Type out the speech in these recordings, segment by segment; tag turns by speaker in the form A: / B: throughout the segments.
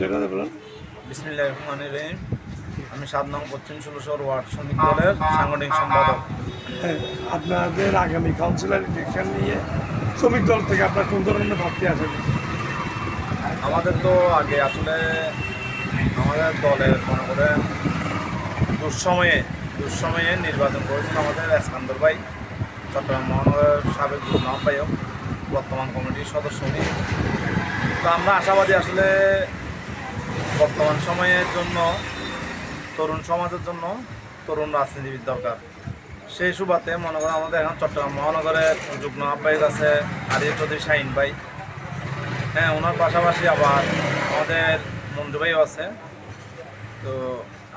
A: বিসমিল্লাহির রহমানির রহিম। আমি ৭ নং পশ্চিম ষোলশহর ওয়ার্ড শ্রমিক দলের সাংগঠনিক সম্পাদক।
B: আপনাদের আগামী কাউন্সিলর ইলেকশন নিয়ে শ্রমিক দল থেকে আপনার কোন ধরনের ভাবতে আসেন?
A: আমাদের তো আগে আসলে আমাদের দলের মনে করেন দুঃসময়ে নির্বাচন করেছিল আমাদের এসকান্দর ভাই, চট্টগ্রাম মহানগরের সাবেক যুগ্ম আহ্বায়ক, বর্তমান কমিটির সদস্য উনি। তো আমরা আশাবাদী আসলে বর্তমান সময়ের জন্য তরুণ সমাজের জন্য তরুণ রাজনীতিবিদ দরকার। সেই সুবাদে মনে করেন আমাদের এখন চট্টগ্রাম মহানগরের যুগ্ম আহ্বায়ক আছে আরিফ চৌধুরী শাহিন ভাই, ওনার পাশাপাশি আবার আমাদের মঞ্জু ভাইও আছে। তো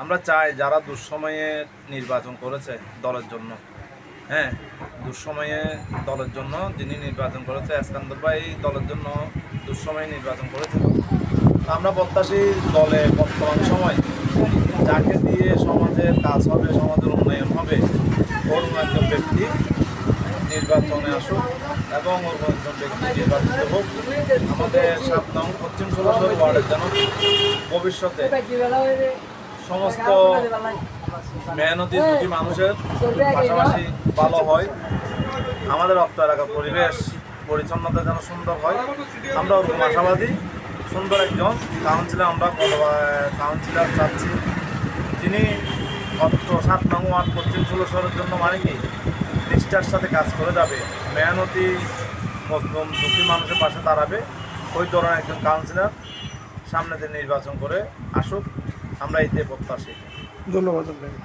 A: আমরা চাই যারা দুঃসময়ে নির্বাচন করেছে দলের জন্য, দুঃসময়ে দলের জন্য যিনি নির্বাচন করেছে এসকান্দর ভাই দলের জন্য দুঃসময়ে নির্বাচন করেছে। আমরা প্রত্যাশী দলে বর্তমান সময় যাকে দিয়ে সমাজের কাজ হবে, সমাজের উন্নয়ন হবে, ওর একজন ব্যক্তি নির্বাচনে আসুক এবং ওর একজন ব্যক্তি নির্বাচিত হোক। আমাদের ৭ নং পশ্চিম ষোলশহর ওয়ার্ডের যেন ভবিষ্যতে সমস্ত মেহনতি দুটি মানুষের পাশাপাশি ভালো হয়, আমাদের রক্ত এলাকার পরিবেশ পরিচ্ছন্নতা যেন সুন্দর হয়। আমরা ওরকম আশাবাদী সুন্দর একজন কাউন্সিলর আমরা কাউন্সিলর চাচ্ছি, যিনি অত্র ৭ নং ওয়ার্ড পশ্চিম ষোলশহরের জন্য মানে কি নিষ্ঠার সাথে কাজ করে যাবে, মেহনতি মজলুম দুঃখী মানুষের পাশে দাঁড়াবে। ওই ধরনের একজন কাউন্সিলর সামনেতে নির্বাচন করে আসুক, আমরা এতে প্রত্যাশী।
B: ধন্যবাদ আপনাকে।